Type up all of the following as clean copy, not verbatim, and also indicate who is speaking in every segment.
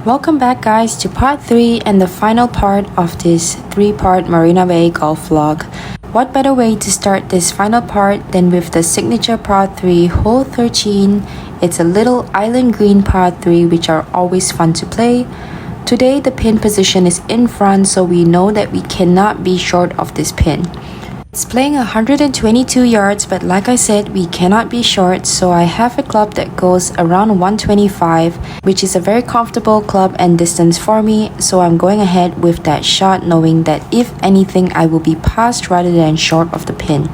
Speaker 1: Welcome back guys to part 3 and the final part of this 3-part Marina Bay golf vlog. What better way to start this final part than with the signature part 3 hole 13. It's a little island green part 3 which are always fun to play. Today the pin position is in front, so we know that we cannot be short of this pin. It's playing 122 yards, but like I said, we cannot be short, so I have a club that goes around 125, which is a very comfortable club and distance for me, so I'm going ahead with that shot knowing that if anything I will be past rather than short of the pin.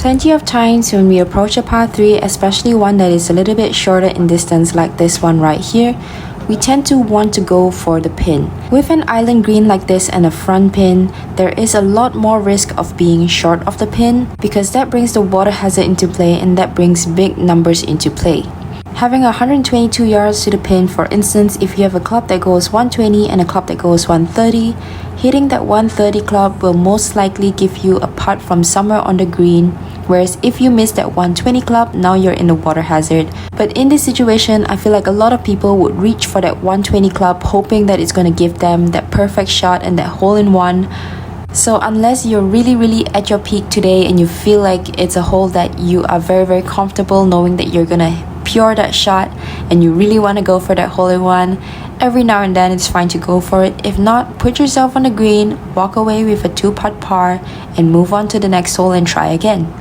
Speaker 1: Plenty of times when we approach a par 3, especially one that is a little bit shorter in distance like this one right here, we tend to want to go for the pin. With an island green like this and a front pin, there is a lot more risk of being short of the pin because that brings the water hazard into play and that brings big numbers into play. Having 122 yards to the pin, for instance, if you have a club that goes 120 and a club that goes 130, hitting that 130 club will most likely give you a putt from somewhere on the green, whereas if you miss that 120 club, now you're in the water hazard. But in this situation, I feel like a lot of people would reach for that 120 club hoping that it's going to give them that perfect shot and that hole-in-one. So unless you're really at your peak today and you feel like it's a hole that you are very comfortable knowing that you're gonna pure that shot and you really want to go for that hole-in-one, every now and then it's fine to go for it. If not, put yourself on the green, walk away with a 2-putt par and move on to the next hole and try again.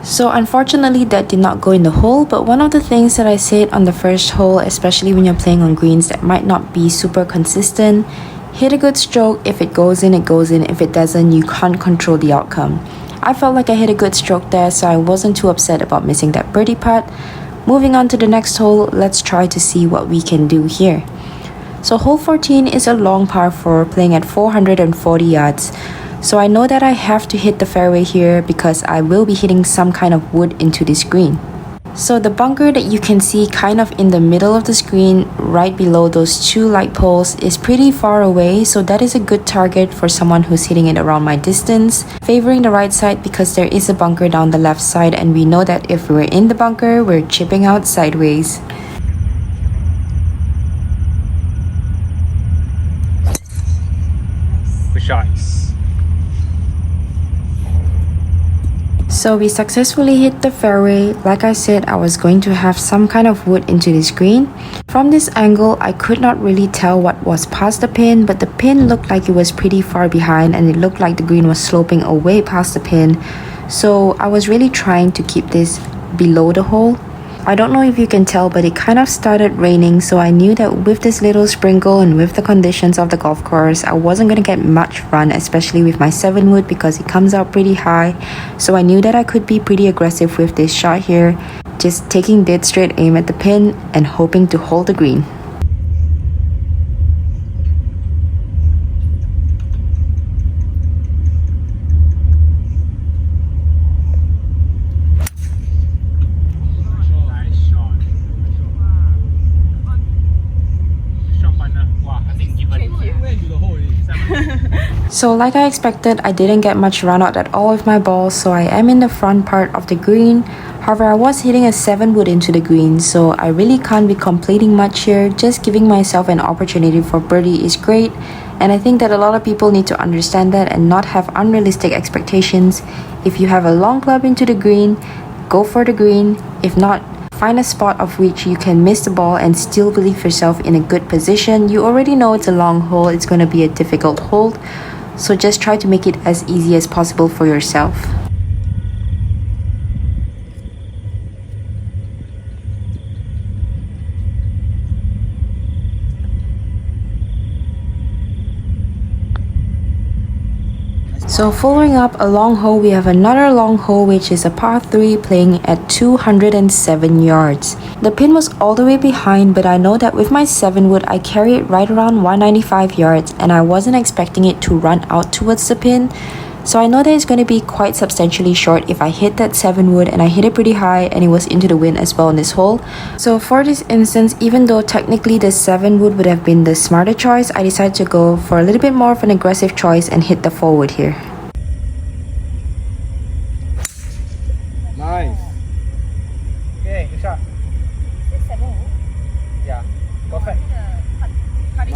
Speaker 1: So unfortunately that did not go in the hole, but one of the things that I said on the first hole, especially when you're playing on greens that might not be super consistent, hit a good stroke. If it goes in, it goes in. If it doesn't, you can't control the outcome. I felt like I hit a good stroke there, so I wasn't too upset about missing that birdie putt. Moving on to the next hole, let's try to see what we can do here. So hole 14 is a long par 4 playing at 440 yards. So I know that I have to hit the fairway here because I will be hitting some kind of wood into this green. So the bunker that you can see kind of in the middle of the screen right below those 2 light poles is pretty far away, so that is a good target for someone who's hitting it around my distance. Favoring the right side because there is a bunker down the left side and we know that if we're in the bunker, we're chipping out sideways.
Speaker 2: Good shot.
Speaker 1: So we successfully hit the fairway. Like I said, I was going to have some kind of wood into this green. From this angle, I could not really tell what was past the pin, but the pin looked like it was pretty far behind and it looked like the green was sloping away past the pin. So I was really trying to keep this below the hole. I don't know if you can tell, but it kind of started raining, so I knew that with this little sprinkle and with the conditions of the golf course, I wasn't going to get much run, especially with my 7 wood because it comes out pretty high. So I knew that I could be pretty aggressive with this shot here, just taking dead straight aim at the pin and hoping to hold the green. So like I expected, I didn't get much run out at all with my ball, so I am in the front part of the green. However, I was hitting a 7 wood into the green, so I really can't be completing much here. Just giving myself an opportunity for birdie is great, and I think that a lot of people need to understand that and not have unrealistic expectations. If you have a long club into the green, go for the green. If not, find a spot of which you can miss the ball and still believe yourself in a good position. You already know it's a long hole, it's going to be a difficult hold, so just try to make it as easy as possible for yourself. So following up a long hole, we have another long hole which is a par 3 playing at 207 yards. The pin was all the way behind, but I know that with my 7 wood I carry it right around 195 yards and I wasn't expecting it to run out towards the pin. So I know that it's going to be quite substantially short if I hit that 7 wood, and I hit it pretty high and it was into the wind as well in this hole. So for this instance, even though technically the 7 wood would have been the smarter choice, I decided to go for a little bit more of an aggressive choice and hit the 4 wood here.
Speaker 2: Nice. Okay, good shot. Yeah, perfect.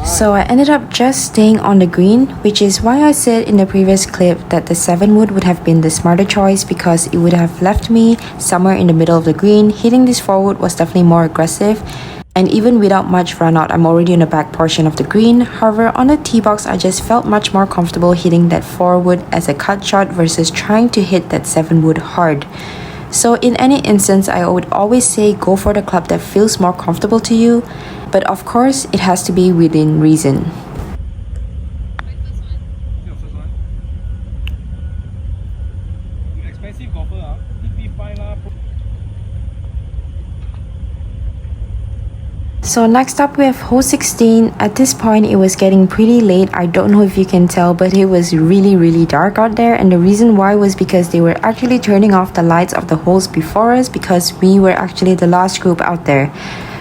Speaker 1: So I ended up just staying on the green, which is why I said in the previous clip that the 7 wood would have been the smarter choice, because it would have left me somewhere in the middle of the green. Hitting this 4 wood was definitely more aggressive, and even without much run out, I'm already in the back portion of the green. However, on the tee box, I just felt much more comfortable hitting that 4 wood as a cut shot versus trying to hit that 7 wood hard. So in any instance, I would always say go for the club that feels more comfortable to you, but of course, it has to be within reason.
Speaker 2: Expensive golfer,
Speaker 1: So next up we have hole 16. At this point it was getting pretty late. I don't know if you can tell, but it was really dark out there, and the reason why was because they were actually turning off the lights of the holes before us, because we were actually the last group out there.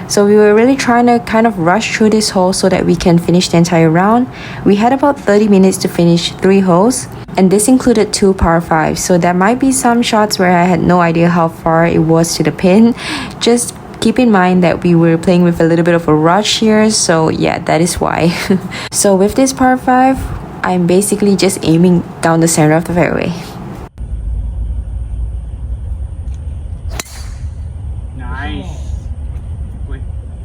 Speaker 1: So we were really trying to kind of rush through this hole so that we can finish the entire round. We had about 30 minutes to finish 3 holes, and this included 2 par 5s. So there might be some shots where I had no idea how far it was to the pin. Just keep in mind that we were playing with a little bit of a rush here, so yeah, that is why. So with this par 5, I'm basically just aiming down the center of the fairway.
Speaker 2: Nice.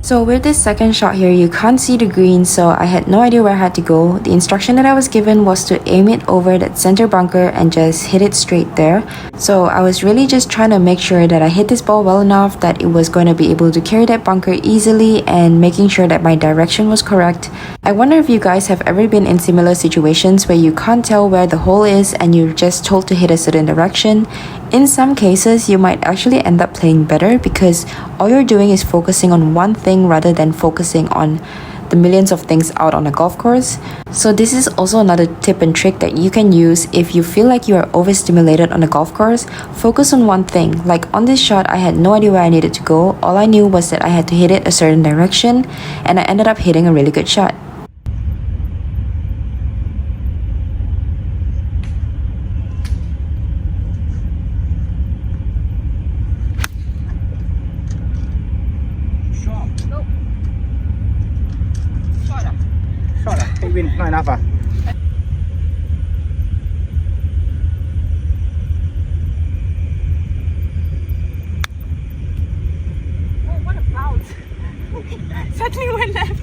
Speaker 1: So with this second shot here, you can't see the green, so I had no idea where I had to go. The instruction that I was given was to aim it over that center bunker and just hit it straight there. So I was really just trying to make sure that I hit this ball well enough that it was going to be able to carry that bunker easily, and making sure that my direction was correct. I wonder if you guys have ever been in similar situations where you can't tell where the hole is and you're just told to hit a certain direction. In some cases, you might actually end up playing better because all you're doing is focusing on one thing rather than focusing on the millions of things out on a golf course. So this is also another tip and trick that you can use if you feel like you are overstimulated on a golf course. Focus on one thing. Like on this shot, I had no idea where I needed to go. All I knew was that I had to hit it a certain direction, and I ended up hitting a really good shot.
Speaker 2: Win, not enough.
Speaker 3: Oh, what a bounce. Suddenly went left.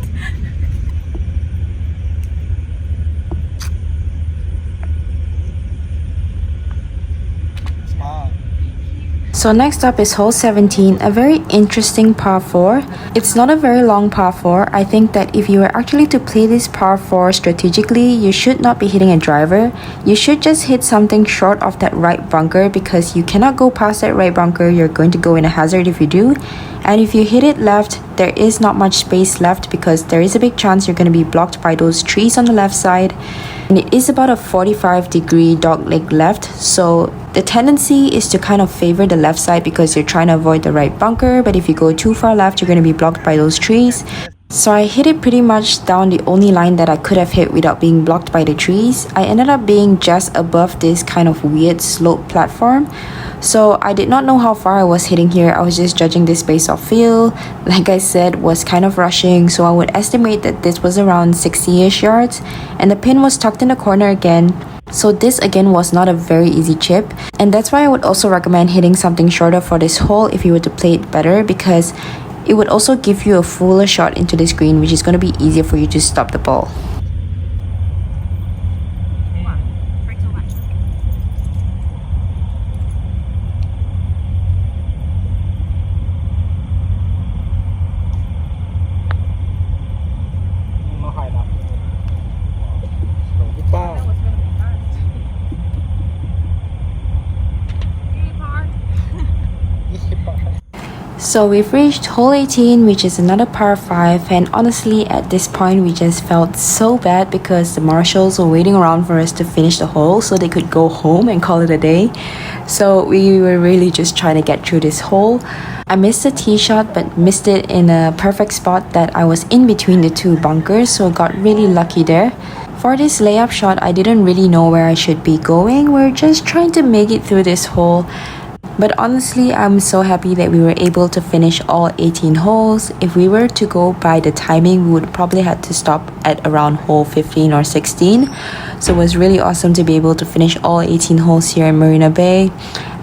Speaker 1: So next up is hole 17, a very interesting par 4. It's not a very long par 4. I think that if you were actually to play this par 4 strategically, you should not be hitting a driver. You should just hit something short of that right bunker, because you cannot go past that right bunker. You're going to go in a hazard if you do. And if you hit it left, there is not much space left, because there is a big chance you're going to be blocked by those trees on the left side. And it is about a 45-degree dogleg left, so the tendency is to kind of favor the left side because you're trying to avoid the right bunker, but if you go too far left, you're going to be blocked by those trees. So I hit it pretty much down the only line that I could have hit without being blocked by the trees. I ended up being just above this kind of weird slope platform. So I did not know how far I was hitting here. I was just judging this based off feel. Like I said, was kind of rushing, so I would estimate that this was around 60-ish yards, and the pin was tucked in the corner again. So this again was not a very easy chip, and that's why I would also recommend hitting something shorter for this hole if you were to play it better, because it would also give you a fuller shot into this green, which is going to be easier for you to stop the ball. So we've reached hole 18, which is another par 5, and honestly at this point we just felt so bad because the marshals were waiting around for us to finish the hole so they could go home and call it a day. So we were really just trying to get through this hole. I missed the tee shot but missed it in a perfect spot that I was in between the two bunkers, so I got really lucky there. For this layup shot, I didn't really know where I should be going. We're just trying to make it through this hole. But honestly, I'm so happy that we were able to finish all 18 holes. If we were to go by the timing, we would probably have to stop at around hole 15 or 16. So it was really awesome to be able to finish all 18 holes here in Marina Bay.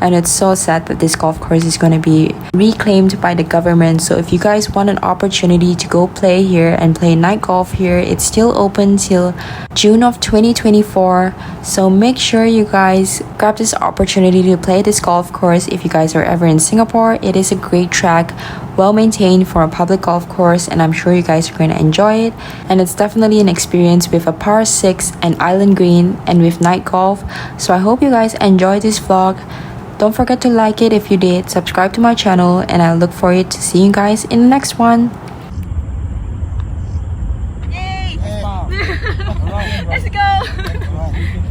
Speaker 1: And it's so sad that this golf course is going to be reclaimed by the government. So if you guys want an opportunity to go play here and play night golf here, it's still open till June of 2024. So make sure you guys grab this opportunity to play this golf course if you guys are ever in Singapore. It is a great track, well maintained for a public golf course, and I'm sure you guys are going to enjoy it. And it's definitely an experience with a par 6, an island green, and with night golf. So I hope you guys enjoyed this vlog. Don't forget to like it if you did, subscribe to my channel, and I look forward to seeing you guys in the next one.
Speaker 3: Yay!
Speaker 2: Alright.
Speaker 3: Let's go!